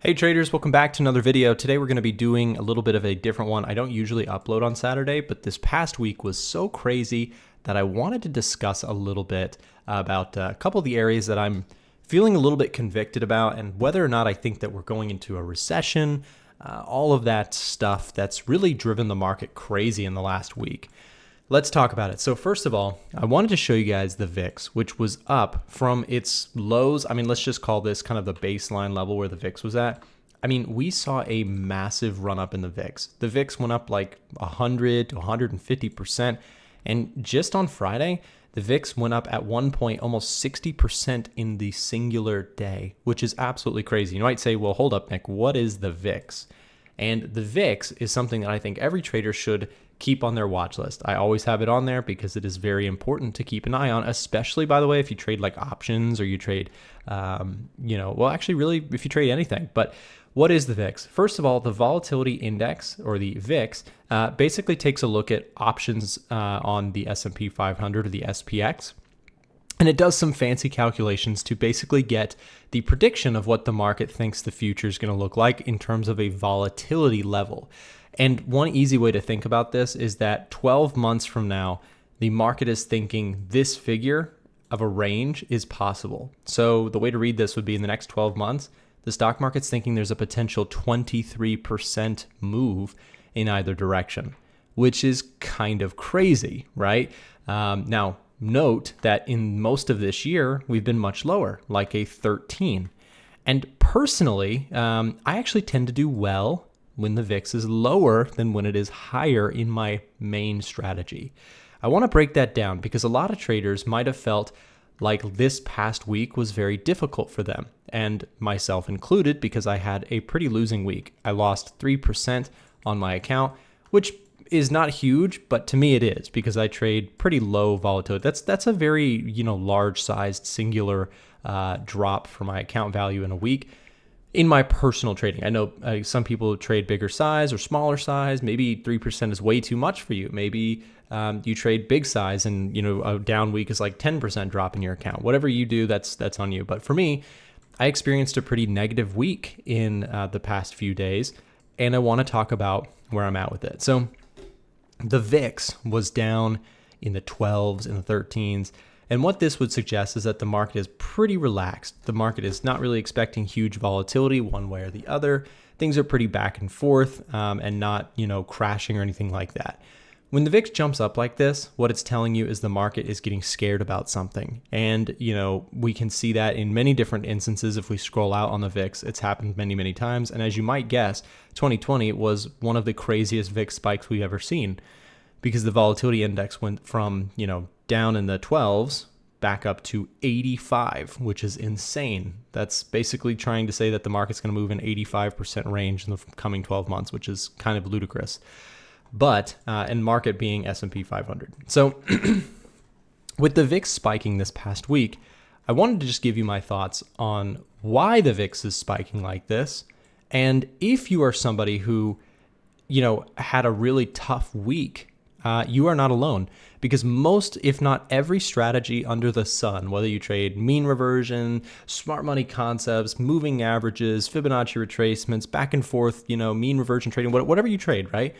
Hey traders, welcome back to another video. Today we're going to be doing a little bit of a different one. I don't usually upload on Saturday, but this past week was so crazy that I wanted to discuss a little bit about a couple of the areas that I'm feeling a little bit convicted about and whether or not I think that we're going into a recession, all of that stuff that's really driven the market crazy in the last week. Let's talk about it. So first of all, I wanted to show you guys the VIX, which was up from its lows. I mean, let's just call this kind of the baseline level where the VIX was at. I mean, we saw a massive run up in the VIX. The VIX went up like 100 to 150%. And just on Friday, the VIX went up at one point almost 60% in the singular day, which is absolutely crazy. You might say, well, hold up, Nick, what is the VIX? And the VIX is something that I think every trader should keep on their watch list. I always have it on there because it is very important to keep an eye on, especially, by the way, if you trade like options or you trade, really, if you trade anything. But what is the VIX? First of all, the volatility index, or the VIX, basically takes a look at options on the S&P 500 or the SPX. And it does some fancy calculations to basically get the prediction of what the market thinks the future is going to look like in terms of a volatility level. And one easy way to think about this is that 12 months from now, the market is thinking this figure of a range is possible. So the way to read this would be in the next 12 months, the stock market's thinking there's a potential 23% move in either direction, which is kind of crazy, right? Now, note that in most of this year, we've been much lower, like a 13. And personally, I actually tend to do well when the VIX is lower than when it is higher in my main strategy. I want to break that down because a lot of traders might have felt like this past week was very difficult for them, and myself included, because I had a pretty losing week. I lost 3% on my account, which is not huge, but to me it is because I trade pretty low volatility. That's a very large sized singular drop for my account value in a week. In my personal trading, I know some people trade bigger size or smaller size. Maybe 3% is way too much for you. Maybe you trade big size and a down week is like 10% drop in your account. Whatever you do, that's on you. But for me, I experienced a pretty negative week in the past few days, and I want to talk about where I'm at with it. So the VIX was down in the 12s and the 13s. And what this would suggest is that the market is pretty relaxed. The market is not really expecting huge volatility one way or the other. Things are pretty back and forth and not, crashing or anything like that. When the VIX jumps up like this, what it's telling you is the market is getting scared about something. And, we can see that in many different instances. If we scroll out on the VIX, it's happened many, many times. And as you might guess, 2020 was one of the craziest VIX spikes we've ever seen because the volatility index went from, down in the 12s back up to 85, which is insane. That's basically trying to say that the market's going to move in 85% range in the coming 12 months, which is kind of ludicrous. But, and market being S&P 500. So with the VIX spiking this past week, I wanted to just give you my thoughts on why the VIX is spiking like this. And if you are somebody who, had a really tough week, you are not alone, because most, if not every strategy under the sun, whether you trade mean reversion, smart money concepts, moving averages, Fibonacci retracements, back and forth, mean reversion trading, whatever you trade, right?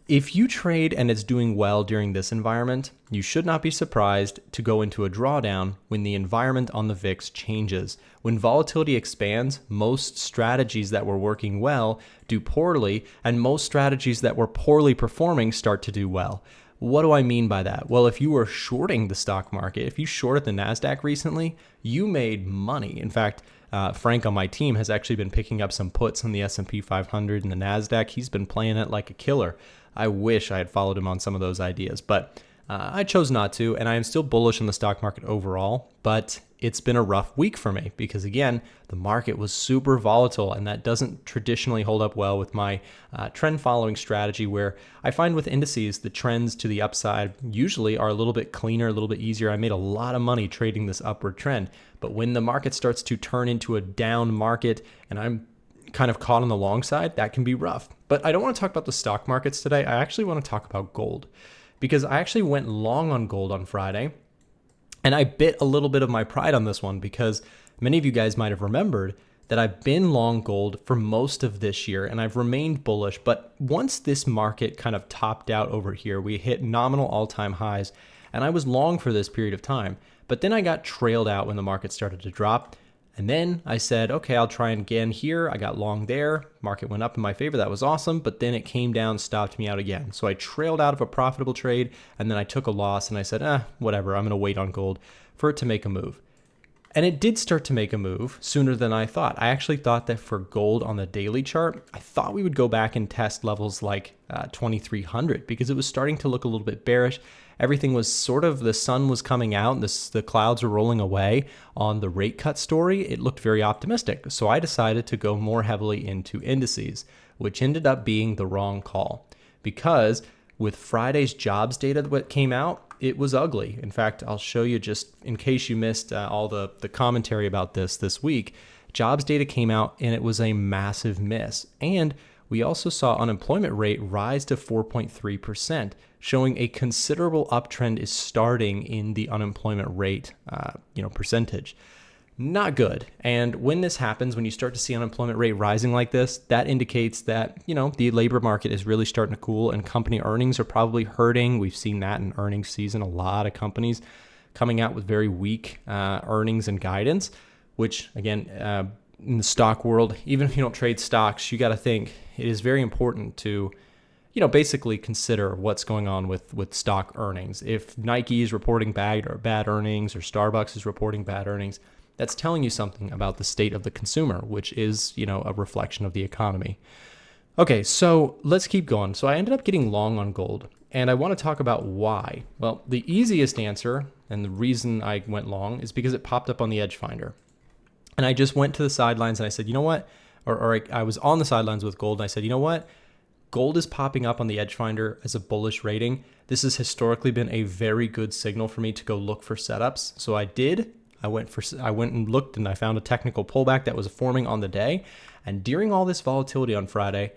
If you trade and it's doing well during this environment, you should not be surprised to go into a drawdown when the environment on the VIX changes. When volatility expands, most strategies that were working well do poorly, and most strategies that were poorly performing start to do well. What do I mean by that? Well, if you were shorting the stock market, if you shorted the NASDAQ recently, you made money. In fact, Frank on my team has actually been picking up some puts on the S&P 500 and the NASDAQ. He's been playing it like a killer. I wish I had followed him on some of those ideas, but I chose not to, and I am still bullish on the stock market overall, but it's been a rough week for me because, again, the market was super volatile, and that doesn't traditionally hold up well with my trend following strategy, where I find with indices, the trends to the upside usually are a little bit cleaner, a little bit easier. I made a lot of money trading this upward trend, but when the market starts to turn into a down market and I'm kind of caught on the long side, that can be rough. But I don't want to talk about the stock markets today. I actually want to talk about gold, because I actually went long on gold on Friday, and I bit a little bit of my pride on this one because many of you guys might have remembered that I've been long gold for most of this year and I've remained bullish. But once this market kind of topped out over here, we hit nominal all-time highs and I was long for this period of time. But then I got trailed out when the market started to drop. And then I said, okay, I'll try again here. I got long there. Market went up in my favor. That was awesome. But then it came down, stopped me out again. So I trailed out of a profitable trade and then I took a loss and I said, whatever, I'm going to wait on gold for it to make a move. And it did start to make a move sooner than I thought. I actually thought that for gold on the daily chart, I thought we would go back and test levels like 2,300 because it was starting to look a little bit bearish. Everything was sort of, the sun was coming out, and the clouds were rolling away on the rate cut story. It looked very optimistic. So I decided to go more heavily into indices, which ended up being the wrong call because with Friday's jobs data that came out, it was ugly. In fact, I'll show you just in case you missed all the commentary about this week. Jobs data came out and it was a massive miss. And we also saw unemployment rate rise to 4.3%, showing a considerable uptrend is starting in the unemployment rate percentage. Not good. And when this happens, when you start to see unemployment rate rising like this, that indicates that, the labor market is really starting to cool and company earnings are probably hurting. We've seen that in earnings season. A lot of companies coming out with very weak earnings and guidance, which again, in the stock world, even if you don't trade stocks, you got to think it is very important to basically consider what's going on with stock earnings. If Nike is reporting bad earnings or Starbucks is reporting bad earnings, that's telling you something about the state of the consumer, which is, a reflection of the economy. Okay, so let's keep going. So I ended up getting long on gold, and I want to talk about why. Well, the easiest answer and the reason I went long is because it popped up on the Edge Finder. And I just went to the sidelines and I said, you know what? I was on the sidelines with gold and I said, you know what? Gold is popping up on the Edge Finder as a bullish rating. This has historically been a very good signal for me to go look for setups. So I did. I went and looked and I found a technical pullback that was forming on the day. And during all this volatility on Friday,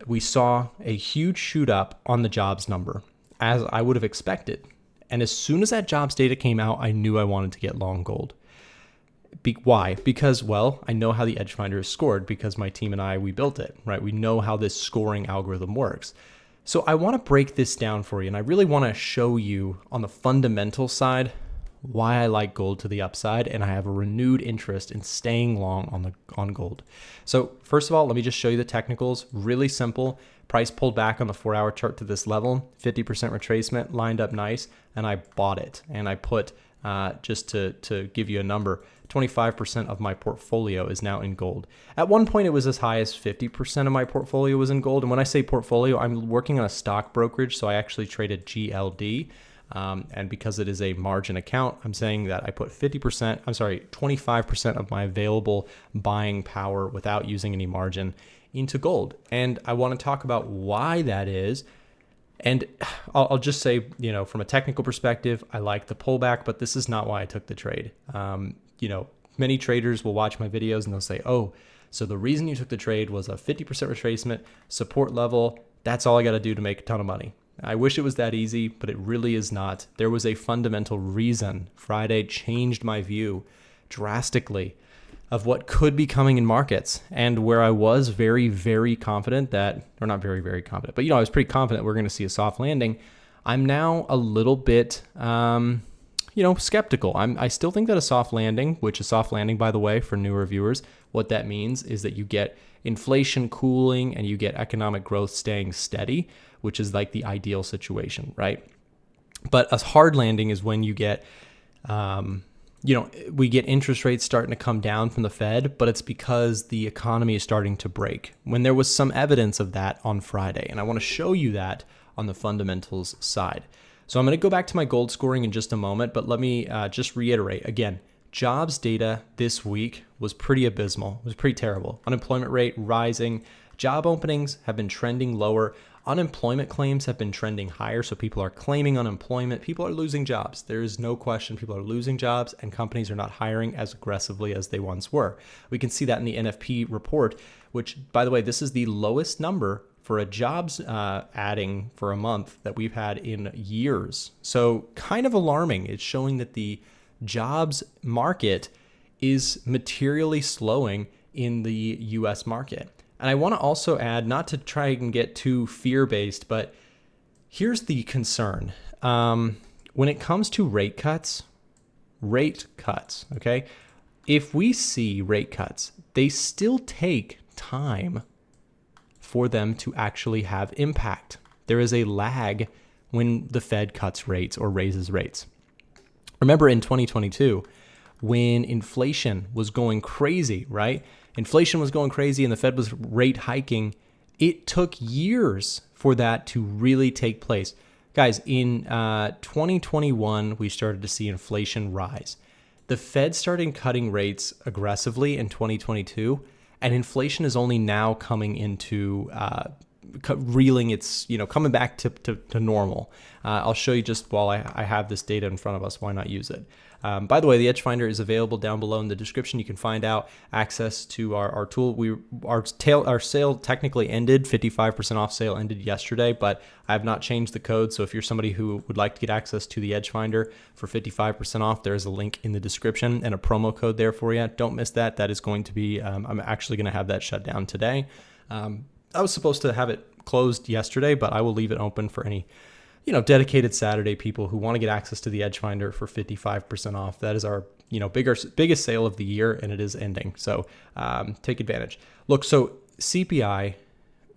we saw a huge shoot up on the jobs number, as I would have expected. And as soon as that jobs data came out, I knew I wanted to get long gold. Why? Because, I know how the Edge Finder is scored because my team and we built it, right? We know how this scoring algorithm works. So I want to break this down for you. And I really want to show you on the fundamental side why I like gold to the upside, and I have a renewed interest in staying long on gold. So first of all, let me just show you the technicals. Really simple. Price pulled back on the 4-hour chart to this level, 50% retracement, lined up nice, and I bought it. And I put, just to give you a number, 25% of my portfolio is now in gold. At one point, it was as high as 50% of my portfolio was in gold. And when I say portfolio, I'm working on a stock brokerage, so I actually traded GLD. And because it is a margin account, I'm saying that I put 25% of my available buying power without using any margin into gold. And I want to talk about why that is. And I'll just say, from a technical perspective, I like the pullback, but this is not why I took the trade. Many traders will watch my videos and they'll say, oh, so the reason you took the trade was a 50% retracement support level. That's all I got to do to make a ton of money. I wish it was that easy, but it really is not. There was a fundamental reason Friday changed my view drastically of what could be coming in markets, and where I was very, very confident that, or not very, very confident, but I was pretty confident we're going to see a soft landing. I'm now a little bit, skeptical. I still think that a soft landing, which a soft landing, by the way, for newer viewers, what that means is that you get inflation cooling and you get economic growth staying steady, which is like the ideal situation, right? But a hard landing is when you get, we get interest rates starting to come down from the Fed, but it's because the economy is starting to break, when there was some evidence of that on Friday. And I want to show you that on the fundamentals side. So I'm going to go back to my gold scoring in just a moment, but let me just reiterate again. Jobs data this week was pretty abysmal. It was pretty terrible. Unemployment rate rising. Job openings have been trending lower. Unemployment claims have been trending higher. So people are claiming unemployment. People are losing jobs. There is no question people are losing jobs, and companies are not hiring as aggressively as they once were. We can see that in the NFP report, which, by the way, this is the lowest number for a jobs adding for a month that we've had in years. So kind of alarming. It's showing that the jobs market is materially slowing in the US market. And I want to also add, not to try and get too fear-based, but here's the concern. When it comes to rate cuts, okay? If we see rate cuts, they still take time for them to actually have impact. There is a lag when the Fed cuts rates or raises rates. Remember in 2022, when inflation was going crazy, right? Inflation was going crazy and the Fed was rate hiking. It took years for that to really take place. Guys, in 2021, we started to see inflation rise. The Fed started cutting rates aggressively in 2022, and inflation is only now coming into reeling. It's coming back to normal. I'll show you just while I have this data in front of us. Why not use it? By the way, the Edge Finder is available down below in the description. You can find out access to our tool. Our sale technically ended. 55% off sale ended yesterday, but I have not changed the code. So if you're somebody who would like to get access to the Edge Finder for 55% off, there's a link in the description and a promo code there for you. Don't miss that. That is going to be, I'm actually going to have that shut down today. I was supposed to have it closed yesterday, but I will leave it open for any dedicated Saturday people who want to get access to the Edge Finder for 55% off. That is our, biggest sale of the year, and it is ending. So take advantage. Look, so CPI,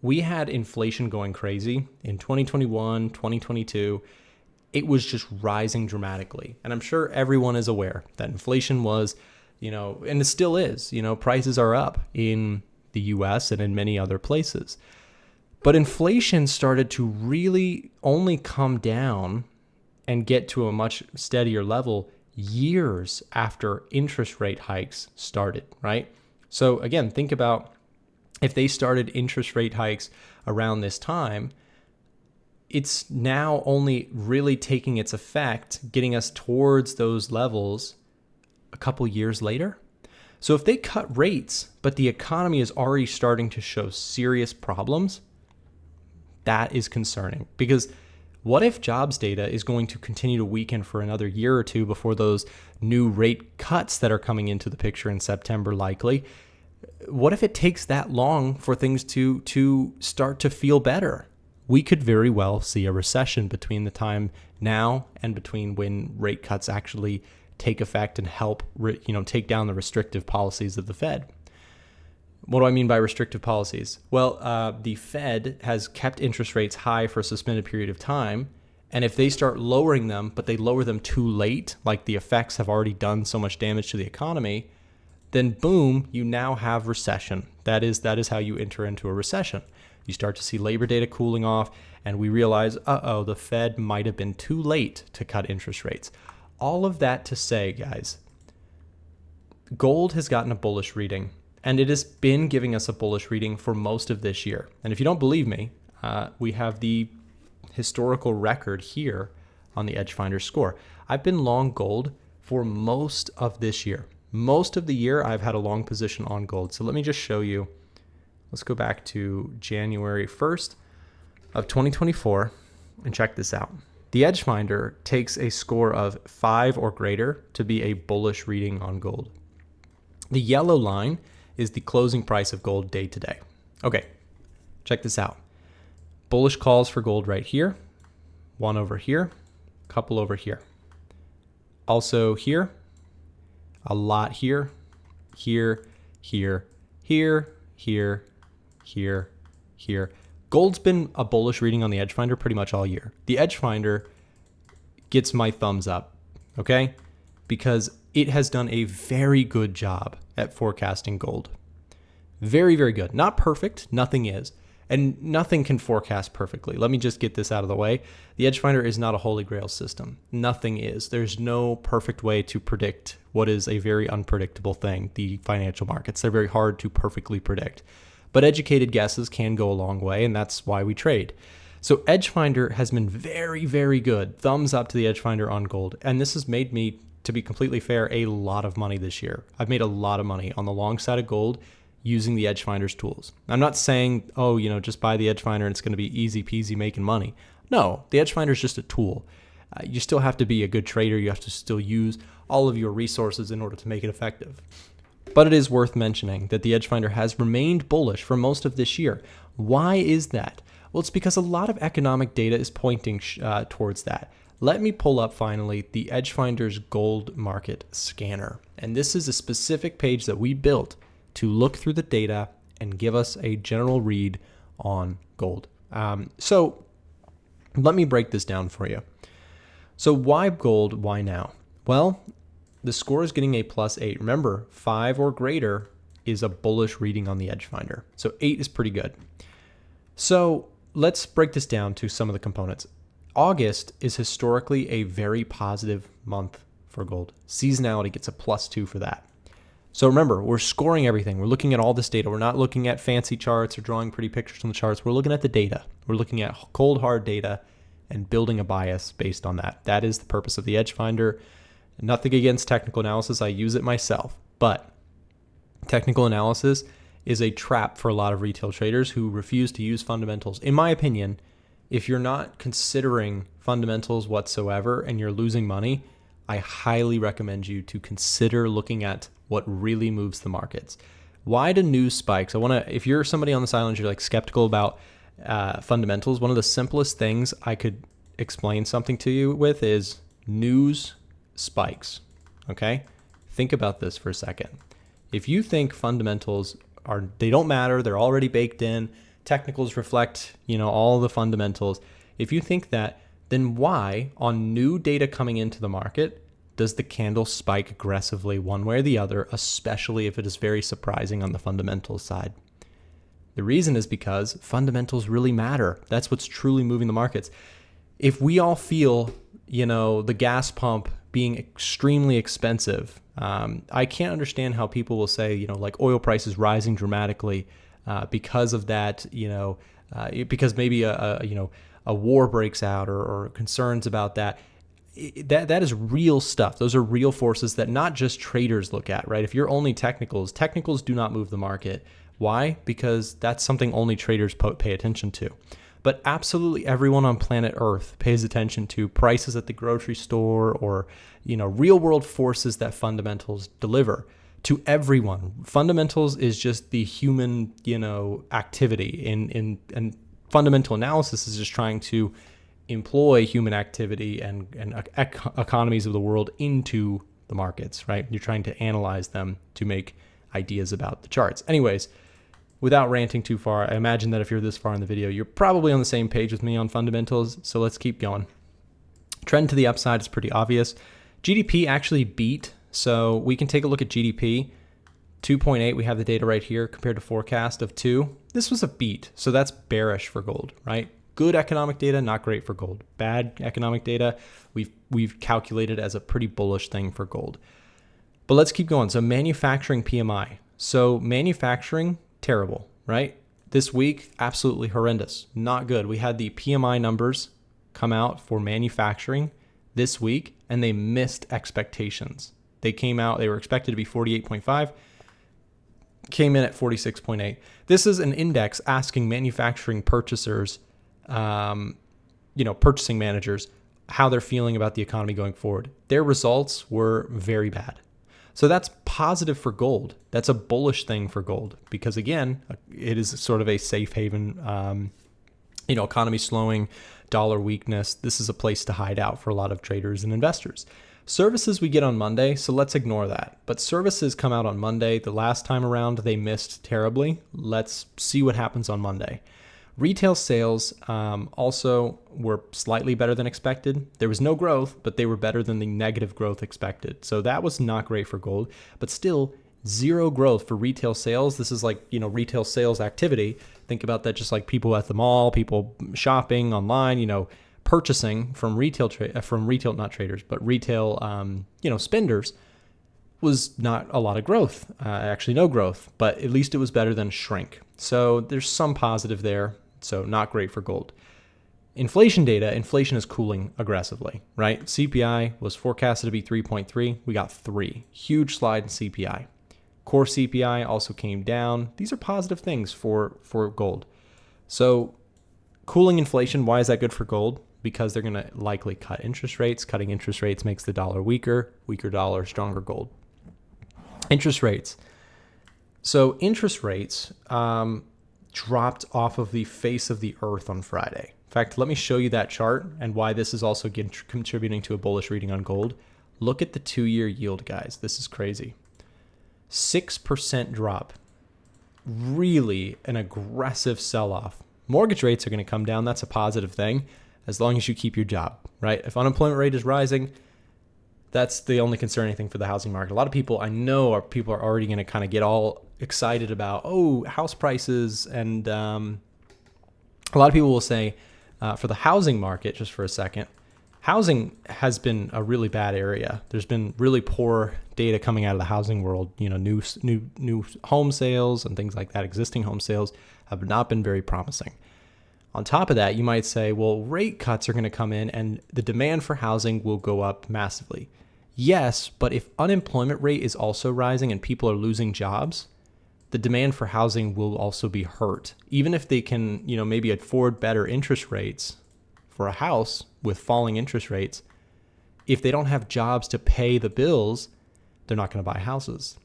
we had inflation going crazy in 2021, 2022. It was just rising dramatically. And I'm sure everyone is aware that inflation was, and it still is, prices are up in the US and in many other places. But inflation started to really only come down and get to a much steadier level years after interest rate hikes started, right? So again, think about if they started interest rate hikes around this time, it's now only really taking its effect, getting us towards those levels a couple years later. So if they cut rates, but the economy is already starting to show serious problems, that is concerning, because what if jobs data is going to continue to weaken for another year or two before those new rate cuts that are coming into the picture in September likely? What if it takes that long for things to start to feel better? We could very well see a recession between the time now and between when rate cuts actually take effect and help take down the restrictive policies of the Fed. What do I mean by restrictive policies? Well, the Fed has kept interest rates high for a suspended period of time. And if they start lowering them, but they lower them too late, like the effects have already done so much damage to the economy, then boom, you now have recession. That is how you enter into a recession. You start to see labor data cooling off, and we realize, the Fed might have been too late to cut interest rates. All of that to say, guys, gold has gotten a bullish reading. And it has been giving us a bullish reading for most of this year. And if you don't believe me, we have the historical record here on the Edge Finder score. I've been long gold for most of this year. Most of the year, I've had a long position on gold. So let me just show you. Let's go back to January 1st of 2024 and check this out. The Edge Finder takes a score of 5 or greater to be a bullish reading on gold. The yellow line is the closing price of gold day to day. Okay, check this out. Bullish calls for gold right here, one over here, couple over here. Also here, a lot here, here, here, here, here, here, here. Gold's been a bullish reading on the Edge Finder pretty much all year. The Edge Finder gets my thumbs up, okay? Because it has done a very good job at forecasting gold. Very, very good. Not perfect. Nothing is. And nothing can forecast perfectly. Let me just get this out of the way. The Edge Finder is not a holy grail system. Nothing is. There's no perfect way to predict what is a very unpredictable thing, the financial markets. They're very hard to perfectly predict. But educated guesses can go a long way, and that's why we trade. So Edge Finder has been very, very good. Thumbs up to the Edge Finder on gold. And this has made me, to be completely fair, a lot of money this year. I've made a lot of money on the long side of gold using the Edge Finder's tools. I'm not saying, just buy the Edge Finder and it's going to be easy peasy making money. No, the Edge Finder is just a tool. You still have to be a good trader. You have to still use all of your resources in order to make it effective. But it is worth mentioning that the Edgefinder has remained bullish for most of this year. Why is that? Well, it's because a lot of economic data is pointing towards that. Let me pull up finally the Edgefinder's gold market scanner. And this is a specific page that we built to look through the data and give us a general read on gold. So let me break this down for you. So why gold? Why now? Well, the score is getting a +8. Remember, 5 or greater is a bullish reading on the Edgefinder. So 8 is pretty good. So let's break this down to some of the components. August is historically a very positive month for gold. Seasonality gets a +2 for that. So remember, we're scoring everything. We're looking at all this data. We're not looking at fancy charts or drawing pretty pictures on the charts. We're looking at the data. We're looking at cold, hard data and building a bias based on that. That is the purpose of the Edgefinder. Nothing against technical analysis. I use it myself. But technical analysis is a trap for a lot of retail traders who refuse to use fundamentals. In my opinion, if you're not considering fundamentals whatsoever and you're losing money, I highly recommend you to consider looking at what really moves the markets. Why do news spikes? If you're somebody on the sidelines, you're like skeptical about fundamentals, one of the simplest things I could explain something to you with is news spikes. Okay? Think about this for a second. If you think fundamentals they don't matter, they're already baked in, technicals reflect, all the fundamentals. If you think that, then why on new data coming into the market does the candle spike aggressively one way or the other, especially if it is very surprising on the fundamentals side? The reason is because fundamentals really matter. That's what's truly moving the markets. If we all feel, the gas pump being extremely expensive, I can't understand how people will say, like oil prices rising dramatically because of that, because maybe a war breaks out or concerns about that. That is real stuff. Those are real forces that not just traders look at, right? If you're only technicals do not move the market. Why? Because that's something only traders pay attention to. But absolutely everyone on planet Earth pays attention to prices at the grocery store or, real world forces that fundamentals deliver to everyone. Fundamentals is just the human, activity and fundamental analysis is just trying to employ human activity and economies of the world into the markets, right? You're trying to analyze them to make ideas about the charts. Anyways, without ranting too far, I imagine that if you're this far in the video, you're probably on the same page with me on fundamentals. So let's keep going. Trend to the upside is pretty obvious. GDP actually beat. So we can take a look at GDP. 2.8, we have the data right here compared to forecast of 2. This was a beat. So that's bearish for gold, right? Good economic data, not great for gold. Bad economic data, we've calculated as a pretty bullish thing for gold. But let's keep going. So manufacturing PMI. So manufacturing, terrible, right? This week, absolutely horrendous. Not good. We had the PMI numbers come out for manufacturing this week, and they missed expectations. They came out, they were expected to be 48.5, came in at 46.8. This is an index asking manufacturing purchasers, purchasing managers, how they're feeling about the economy going forward. Their results were very bad. So that's positive for gold. That's a bullish thing for gold because, again, it is sort of a safe haven, economy slowing, dollar weakness. This is a place to hide out for a lot of traders and investors. Services we get on Monday, so let's ignore that. But services come out on Monday. The last time around, they missed terribly. Let's see what happens on Monday. Retail sales also were slightly better than expected. There was no growth, but they were better than the negative growth expected. So that was not great for gold, but still zero growth for retail sales. This is like, retail sales activity. Think about that just like people at the mall, people shopping online, purchasing from retail, not traders, but retail, spenders was not a lot of growth, actually no growth, but at least it was better than shrink. So there's some positive there. So not great for gold. Inflation data, inflation is cooling aggressively, right? CPI was forecasted to be 3.3. We got 3. Huge slide in CPI. Core CPI also came down. These are positive things for gold. So cooling inflation, why is that good for gold? because they're going to likely cut interest rates. Cutting interest rates makes the dollar weaker, weaker dollar, stronger gold. Interest rates. So interest rates dropped off of the face of the earth on Friday. In fact, let me show you that chart and why this is also contributing to a bullish reading on gold. Look at the 2-year yield, guys. This is crazy. 6% drop. Really an aggressive sell-off. Mortgage rates are going to come down. That's a positive thing as long as you keep your job, right? If unemployment rate is rising, that's the only concerning thing for the housing market. A lot of people I know are already going to kind of get all excited about, house prices. And a lot of people will say for the housing market, just for a second, housing has been a really bad area. There's been really poor data coming out of the housing world. New home sales and things like that, existing home sales have not been very promising. On top of that, you might say, well, rate cuts are going to come in and the demand for housing will go up massively. Yes, but if unemployment rate is also rising and people are losing jobs, the demand for housing will also be hurt. Even if they can, maybe afford better interest rates for a house with falling interest rates, if they don't have jobs to pay the bills, they're not going to buy houses.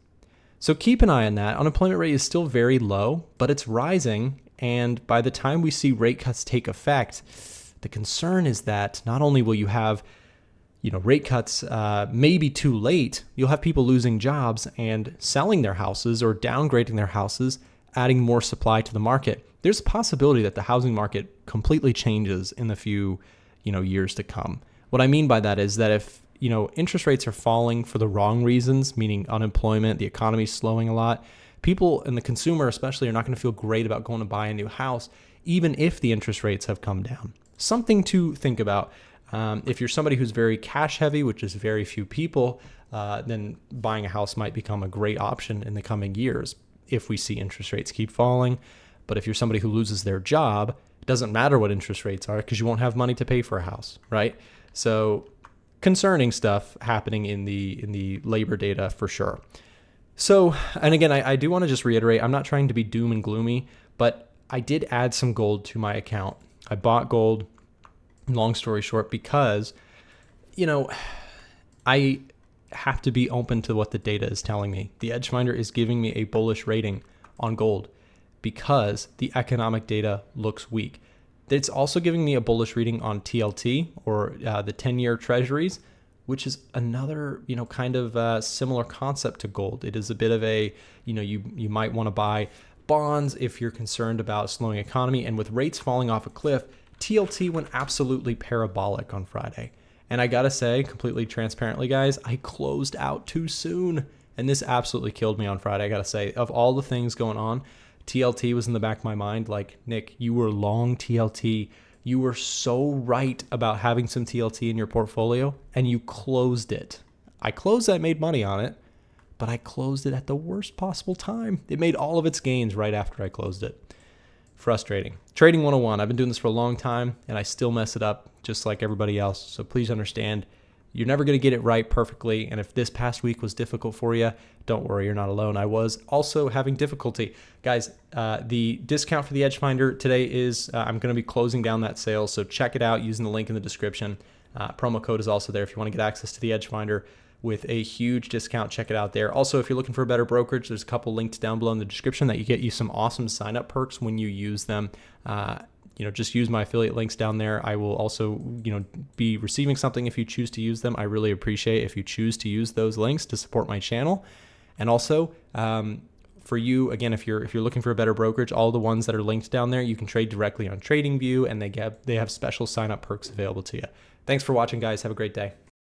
So keep an eye on that. Unemployment rate is still very low, but it's rising. And by the time we see rate cuts take effect, the concern is that not only will you have rate cuts maybe too late, you'll have people losing jobs and selling their houses or downgrading their houses, adding more supply to the market. There's a possibility that the housing market completely changes in the few years to come. What I mean by that is that if interest rates are falling for the wrong reasons, meaning unemployment, the economy is slowing a lot, people and the consumer especially are not going to feel great about going to buy a new house, even if the interest rates have come down. Something to think about. If you're somebody who's very cash heavy, which is very few people, then buying a house might become a great option in the coming years if we see interest rates keep falling. But if you're somebody who loses their job, it doesn't matter what interest rates are because you won't have money to pay for a house, right? So concerning stuff happening in the labor data for sure. So, and again, I do want to just reiterate, I'm not trying to be doom and gloomy, but I did add some gold to my account. I bought gold, long story short, because, I have to be open to what the data is telling me. The Edgefinder is giving me a bullish rating on gold because the economic data looks weak. It's also giving me a bullish reading on TLT or the 10-year treasuries, which is another, kind of similar concept to gold. It is a bit of a, you might want to buy bonds if you're concerned about a slowing economy. And with rates falling off a cliff, TLT went absolutely parabolic on Friday. And I got to say, completely transparently, guys, I closed out too soon. And this absolutely killed me on Friday. I got to say, of all the things going on, TLT was in the back of my mind. Like, Nick, you were long TLT. You were so right about having some TLT in your portfolio, and you closed it. I closed that, made money on it, but I closed it at the worst possible time. It made all of its gains right after I closed it. Frustrating. Trading 101. I've been doing this for a long time, and I still mess it up just like everybody else. So please understand, you're never going to get it right perfectly. And if this past week was difficult for you, don't worry, you're not alone. I was also having difficulty. Guys, the discount for the Edgefinder today is, I'm going to be closing down that sale. So check it out using the link in the description. Promo code is also there if you want to get access to the Edgefinder with a huge discount. Check it out there. Also, if you're looking for a better brokerage, there's a couple linked down below in the description that you get you some awesome sign-up perks when you use them. Just use my affiliate links down there. I will also, be receiving something if you choose to use them. I really appreciate if you choose to use those links to support my channel. And also, for you, again, if you're looking for a better brokerage, all the ones that are linked down there, you can trade directly on TradingView, and they have special sign-up perks available to you. Thanks for watching, guys. Have a great day.